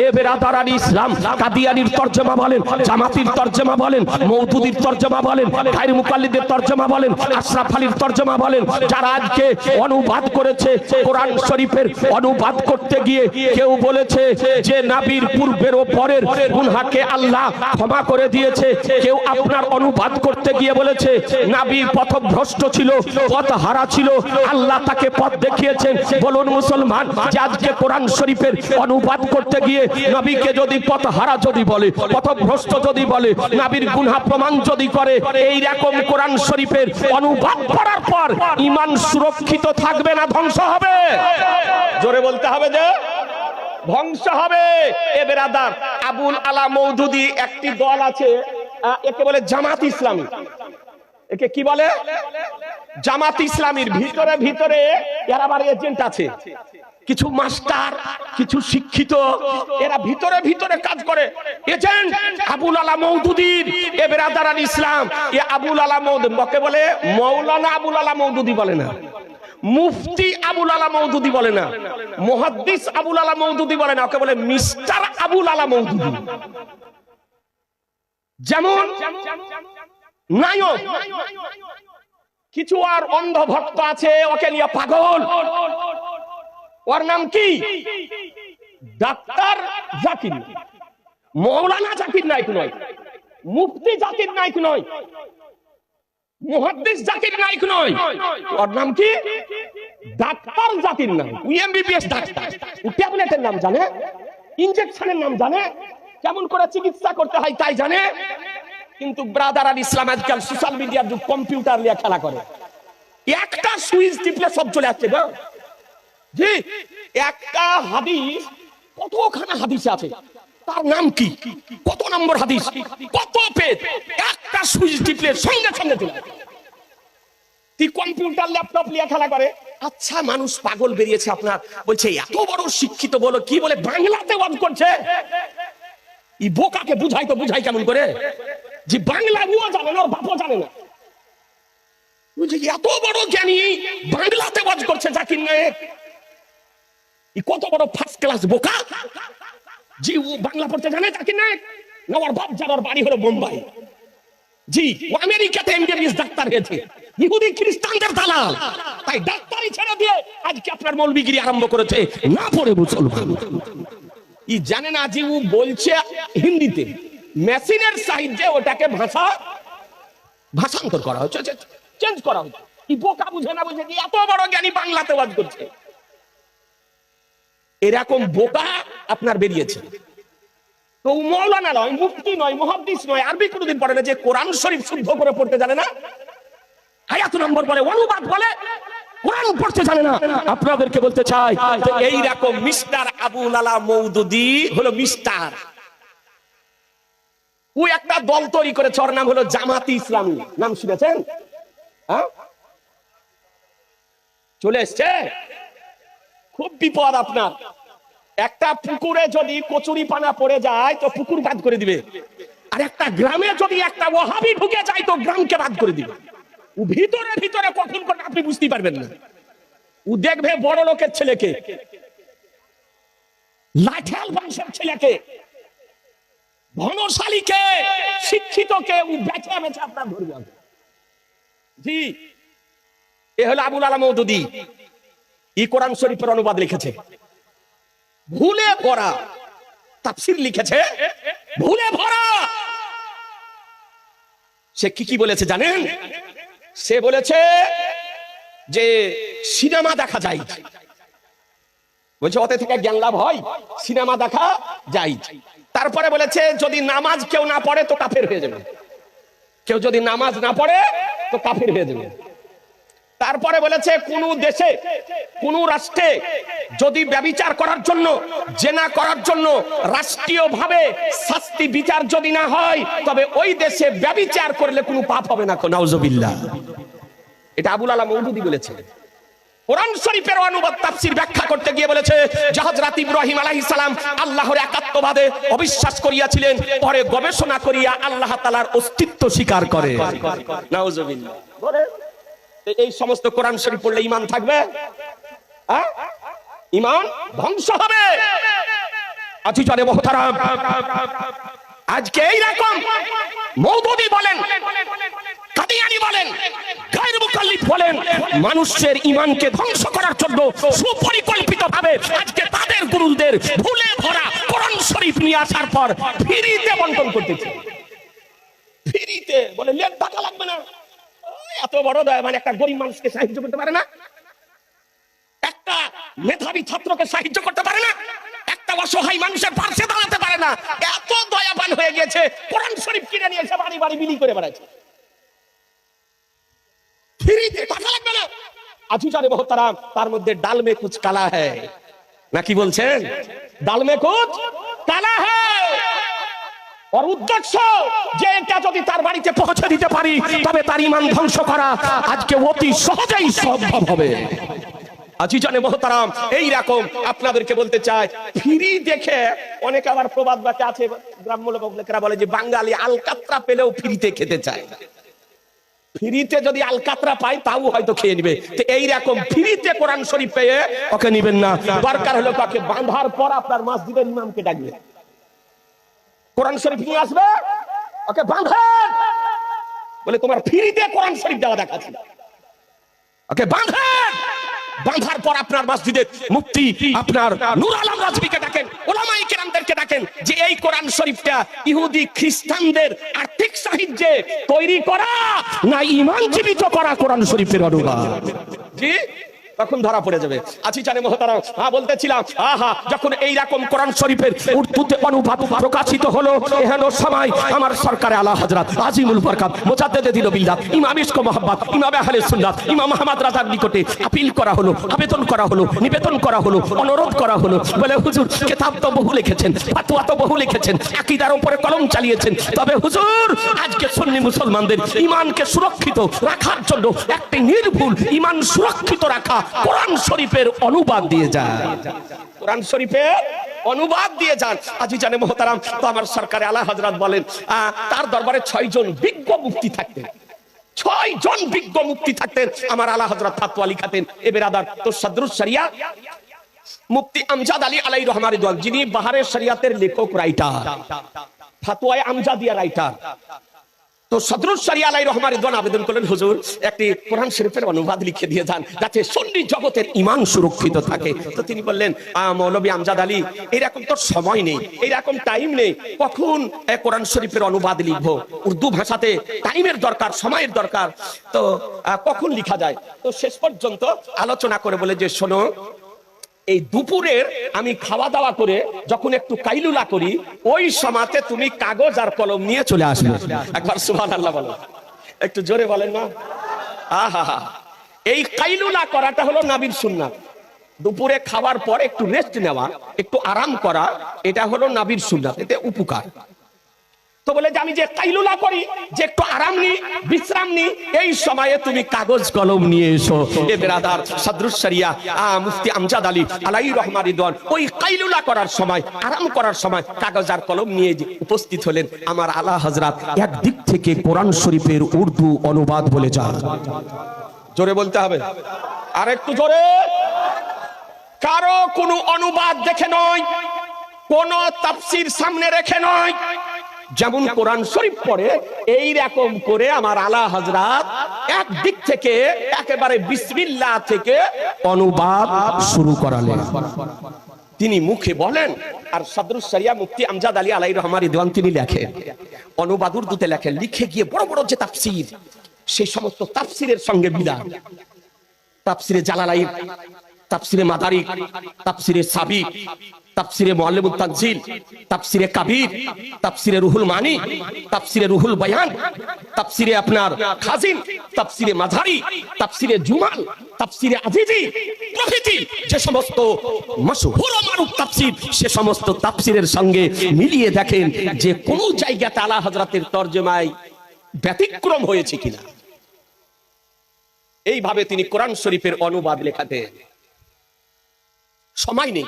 এ বেরাদারান ইসলাম কাদিয়ানির তরজমা বলেন, জামাতির তরজমা বলেন, মওদুদির তরজমা বলেন, গায়র মুকাল্লিদের তরজমা বলেন, আশরাফ আলীর তরজমা বলেন, যারা আজকে অনুবাদ করেছে কোরআন শরীফের অনুবাদ করতে গিয়ে কেউ বলেছে যে নবীর পূর্বের ও পরের গুনাহকে আল্লাহ ক্ষমা করে দিয়েছে, কেউ আপনার অনুবাদ করতে গিয়ে বলেছে নবী পথভ্রষ্ট ছিল, পথহারা ছিল, আল্লাহ তাকে পথ দেখিয়েছেন। বলুন মুসলমান, যে আজকে কোরআন শরীফের অনুবাদ করতে গিয়ে নবীকে যদি পথহারা যদি বলে, পথভ্রষ্ট যদি বলে, নবীর গুনাহ প্রমাণ যদি করে, এই রকম কোরআন শরীফের অনুবাদ করার পর ঈমান সুরক্ষিত থাকবে না ধ্বংস হবে? জোরে বলতে হবে যে ধ্বংস হবে। এ বেরাদার, আবুল আলা মওদুদি একটি দল আছে, একে বলে জামাত ইসলামী। একে কি বলে? জামাত ইসলামীর ভিতরে ভিতরে এর আবার এজেন্ট আছে, কিছু মাস্টার, কিছু শিক্ষিত, এরা ভিতরে ভিতরে কাজ করে। এজেন্ট আবুল আলা মওদুদির। এ বেরাদারান ইসলাম, এ আবুল আলা মওদুদি বকে বলে মাওলানা আবুল আলা মওদুদি বলে না, মুফতি আবুল আলা মওদুদি বলে না, মুহাদ্দিস আবুল আলা মওদুদি বলে না, ওকে বলে মিস্টার আবুল আলা মওদুদি। যেমন নায়ক কিছু আর অন্ধ ভক্ত আছে, ওকে নিয়ে পাগল। ওর নাম কি? ডাক্তার জাকির, মৌলানা জাকির নাইক নয়, মুফতি জাকির নাইক নয়, মুহাদ্দিস জাকির নাইক নয়, ওর নাম কি? Doctor Zakir Naik. MBBS doctor. ট্যাবলেটের নাম জানে, ইনজেকশনের নাম জানে, কেমন করে চিকিৎসা করতে হয় তাই জানে। কিন্তু ব্রাদার আল ইসলাম আজকাল সোশ্যাল মিডিয়ার যুগ, কম্পিউটার নিয়ে খেলা করে। একটা সুইচ টিপলে সব চলে আসছে। জি, একটা হাদিস কতখানা হাদিস আছে, তার নাম কি, কত নম্বর হাদিস, কত পেজ, একটা সুইচ টিপলে সঙ্গে সঙ্গে চলে আসে। তুই কম্পিউটার ল্যাপটপ নিয়ে খেলা করে। আচ্ছা, মানুষ পাগল বেরিয়েছে আপনার, বলছে এত বড় শিক্ষিত বলো, কি বলে বাংলাতে ওয়াজ করছে। এই বোকাকে বুঝাই তো বুঝাই কেমন করে, যে বাংলা নিয়েও জানে না, ওর বাপও জানে না। বুঝলি, এত বড় জ্ঞানী বাংলাতে ওয়াজ করছে জাকির নায়েক। কত বড় ফার্স্ট ক্লাস বোকা, জি ও বাংলা পড়তে জানে জাকির নায়েক না? ওর বাপ যার বাড়ি হলো বোম্বাই, জি ও আমেরিকাতে এমবিবিএস ডাক্তার হয়েছে, ইহুদি খ্রিস্টানদের দালাল, তাই ডাক্তারি ছেড়ে দিয়ে আজকে আপনার মৌলবিগিরি আরম্ভ করেছে না পড়ে মুসলমান। ই জানে না যে ও বলছে হিন্দিতে, মেশিনের সাহায্যে ওটাকে ভাষান্তর করা হচ্ছে, চেঞ্জ করা হচ্ছে। কি বোকা বুঝে না, বুঝে কি এত বড় জ্ঞানী বাংলাতে ওয়াজ করছে। এরকম বোকা আপনার বেরিয়েছে। তো মৌলানা নয়, মুফতি নয়, মুহাদ্দিস নয়, আরবি কোনোদিন পড়ে না, যে কোরআন শরীফ শুদ্ধ করে পড়তে জানে না, আয়াত নম্বর বলে, অনুবাদ বলে, কোরআন পড়তে জানে না। আপনাদেরকে বলতে চাই, এই রকম মিস্টার আবুল আলা মওদুদি হলো মিস্টার। ও একটা দল তৈরি করেছে, ওর নাম হলো জামাত ইসলামী। নাম শুনেছেন? হ্যাঁ, চলে এসছে। খুব বিপদ আপনার। একটা পুকুরে যদি কচুরি পানা পড়ে যায় তো পুকুর বাদ করে দিবে, আর একটা গ্রামে যদি একটা ওয়াহাবি ঢুকে যায় তো গ্রামকে বাদ করে দিবে। ও ভিতরে ভিতরে কখন করে আপনি বুঝতে পারবেন না। ও দেখবে বড় লোকের ছেলেকে, লাঠেল বংশের ছেলেকে, ধনশালীকে, শিক্ষিতকে ও বেচা বেচা আপনার ধরবে। জি, এ হলো আবুল আলা মওদুদি। ই কোরআন শরীফের অনুবাদ লিখেছে, ভুলে ভরা। তাফসীর লিখেছে, ভুলে ভরা। সে কি বলেছে জানেন? সে বলেছে যে সিনেমা দেখা যায়, বলছে ওতে থেকে জ্ঞান লাভ হয়, সিনেমা দেখা যায়। তারপরে বলেছে যদি নামাজ কেউ না পড়ে তো কাফের হয়ে যাবে, কেউ যদি নামাজ না পড়ে তো কাফের হয়ে যাবে। তারপরে বলেছে কোন দেশে, কোন রাষ্ট্রে যদি ব্যভিচার করার জন্য, জেনা করার জন্য রাষ্ট্রীয়ভাবে শাস্তি বিচার যদি না হয়, তবে ওই দেশে ব্যভিচার করলে কোনো পাপ হবে না। নাউজুবিল্লাহ। এটা আবুল আলা মওদুদি বলেছে। কোরআন শরীফের অনুবাদ তাফসীর ব্যাখ্যা করতে গিয়ে বলেছে যে হযরত ইব্রাহিম আলাইহিস সালাম আল্লাহর একাত্মবাদে অবিশ্বাস করিয়াছিলেন, পরে গবেষণা করিয়া আল্লাহ তাআলার অস্তিত্ব স্বীকার করে। নাউজুবিল্লাহ। এই সমস্ত কোরআন শরীফ পড়লে ঈমান থাকবে? ঈমান ধ্বংস হবে। আজিজানে মোহতারাম, আজকে এইরকম মওদুদী বলেন, কাদিয়ানী বলেন, গায়র মুকাল্লিদ বলেন, মানুষের ঈমানকে ধ্বংস করার জন্য সুপরিকল্পিতভাবে আজকে তাদের গুরুদের ভুলে ভরা কোরআন শরীফ নিয়ে আসার পর ফ্রিতে বন্টন করতেছে। ফ্রিতে বলে লেট টাকা লাগবে না। এত বড় মানে একটা গরিব মানুষকে সাহায্য করতে পারে না, একটা মেধাবী ছাত্রকে সাহায্য করতে পারে না, একটা অসহায় মানুষের পাশে দাঁড়াতে পারে না। এত দয়াবান হয়ে গেছে, কোরআন শরীফ কিনে নিয়ে এসে বাড়ি বাড়ি বিলি করে বেড়াচ্ছে। ফ্রিতে টাকা লাগবে না। আজিজানে মোহতারাম, তার মধ্যে ডাল মে কুছ কালা হ্যায়, নাকি বলছেন? ডাল মে কুছ কালা হ্যায়। ওর উদ্দেশ্য যে এটা যদি তার বাড়িতে পৌঁছে দিতে পারি তবে তার ঈমান ধ্বংস করা আজকে অতি সহজেই সম্ভব হবে। আজিজানে মোহতারাম, এই রকম আপনাদেরকে বলতে চাই, ফ্রি দেখে অনেকে আবার প্রবাদ বাক্য আছে, গ্রাম্য লোকেরা বলে যে বাঙালি আলকাতরা পেলেও ফ্রিতে খেতে চায়। ফ্রিতে যদি আলকাতরা পাই তাও হয়তো খেয়ে নিবে। তো এইরকম ফ্রিতে কোরআন শরীফ পেয়ে ওকে নিবেন না। দরকার হলো তাকে বাঁধার পর আপনার মসজিদের ইমামকে ডাকবে, কোরআন শরীফ নিয়ে আসবে, ওকে বাঁধেন, বলে তোমার ফ্রিতে কোরআন শরীফ দেওয়া দেখাচ্ছি, ওকে বাঁধেন। বাঁধার পর আপনার মসজিদের মুফতি আপনার নূর আলম রাজভীকে ডাকেন, উলামায়ে কেরামদেরকে ডাকেন, যে এই কোরআন শরীফটা ইহুদি খ্রিস্টানদের আর্থিক সাহায্যে তৈরি করা না ঈমান জীবিত করা কোরআন শরীফের অনুবাদ। জি, তখন ধরা পড়ে যাবে। আজিজানে মোহতারাম, বলতেছিলাম, যখন এই রকম কোরআন শরীফের উর্দুতে অনুবাদ প্রকাশিত হলো, এহেন সময় আমার সরকারে আলা হযরত আজিমুল বরকত মুজাদ্দিদে দিল বিল্লাহ ইমাম ইশক মোহাম্মদ ইমাম আহলে সুন্নাত ইমাম আহমদ রাজার নিকটে আপিল করা হলো, আবেদন করা হলো, নিবেদন করা হলো, অনুরোধ করা হলো। বলে হুজুর, কিতাব তো বহু লিখেছেন, ফতোয়া তো বহু লিখেছেন, আকীদার উপরে কলম চালিয়েছেন, তবে হুজুর আজকে সুন্নি মুসলমানদের ঈমানকে সুরক্ষিত রাখার জন্য একটি নির্ভুল ঈমান সুরক্ষিত রাখা কোরআন শরীফের অনুবাদ দিয়ে যান, কোরআন শরীফের অনুবাদ দিয়ে যান। আজিজানে মোহতারাম, তো আমার সরকারে আলা হযরত বলেন, তার দরবারে 6 জন বিজ্ঞ মুফতি থাকতেন, 6 জন বিজ্ঞ মুফতি থাকতেন। আমার আলা হযরত ফাতোয়া লিখাতেন। এ বেরাদার, তো সদরুস শরিয়া মুফতি আমজাদ আলী আলাইহির রহমানি দোয়ান, যিনি বাহারের শরিয়াতের লেখক, রাইটার, ফাতোয়ায়ে আমজাদিয়া রাইটার, তো সদরুস শরিয়া আলাইহির রহমানি দোয়ান আবেদন করলেন, হুজুর একটি কোরআন শরীফের অনুবাদ লিখে দিয়ে যান যাতে সুন্নি জগতের ঈমান সুরক্ষিত থাকে। তো তিনি বললেন, মৌলভী আমজাদ আলী, এরকম তো সময় নেই, এরকম টাইম নেই, কখন কোরআন শরীফের অনুবাদ লিখবো? উর্দু ভাষাতে টাইমের দরকার, সময়ের দরকার, তো কখন লিখা যায়? তো শেষ পর্যন্ত আলোচনা করে বলে যে, শোনো, এই দুপুরের আমি খাওয়া দাওয়া করে যখন একটু কাইলুলা করি, ওই সময়তে তুমি কাগজ আর কলম নিয়ে চলে আসবে। একবার সুবহানাল্লাহ বলো, একটু জোরে বলেন না। এই কাইলুলা করাটা হলো নবীর সুন্নাত। দুপুরে খাওয়ার পর একটু রেস্ট নেওয়া, একটু আরাম করা, এটা হলো নবীর সুন্নাত, এতে উপকার। তো বলে যে আমি যে কাইলুলা করি, যে একটু আরাম নি, বিশ্রাম নি, এই সময়ে তুমি কাগজ কলম নিয়ে এসো। এ বেরাদার, সদরুস শরিয়া মুফতি আমজাদ আলী আলাইহির রহমানি দোয়ান ওই কাইলুলা করার সময়, আরাম করার সময় কাগজ আর কলম নিয়ে উপস্থিত হলেন। আমার আলা হযরত একদিক থেকে কোরআন শরীফের উর্দু অনুবাদ বলে যান, জোরে বলতে হবে, আর একটু জোরে। কারো কোনো অনুবাদ দেখে নয়, কোন তাফসীর সামনে রেখে নয়, যেমন কোরআন শরীফ পড়ে এই রকম করে আমার আলা হযরত একদিক থেকে একেবারে বিসমিল্লাহ থেকে অনুবাদ শুরু করালেন। তিনি মুখে বলেন, আর সদরুস শরিয়া মুফতি আমজাদ আলী আলাইহির রহমানি দোয়ান তিনি লেখেন, অনুবাদ উর্দুতে লেখেন, লিখে গিয়ে বড় বড় যে তাফসীর, সেই সমস্ত তাফসীরের সঙ্গে মিলান। তাফসীরে জালালাইন, তাফসীরে মাদারিক, তাফসীরে সাবিক, তাফসীরে মুআল্লিমুত তানজিল, তাফসীরে কাবীর, তাফসীরে রুহুল মানি, তাফসীরে রুহুল বায়ান, তাফসীরে আপনার খাজিন, তাফসীরে মাঝারি, তাফসীরে জুমাল, তাফসীরে আজিজি প্রভৃতি যে সমস্ত মাশহুর ও মারুফ তাফসীর, সে সমস্ত তাফসীরের সঙ্গে মিলিয়ে দেখেন যে কোন জায়গাতে আলা হযরতের তরজমায় ব্যতিক্রম হয়েছে কিনা। এইভাবে তিনি কোরআন শরীফের অনুবাদ লেখাতেন। সময় নেই,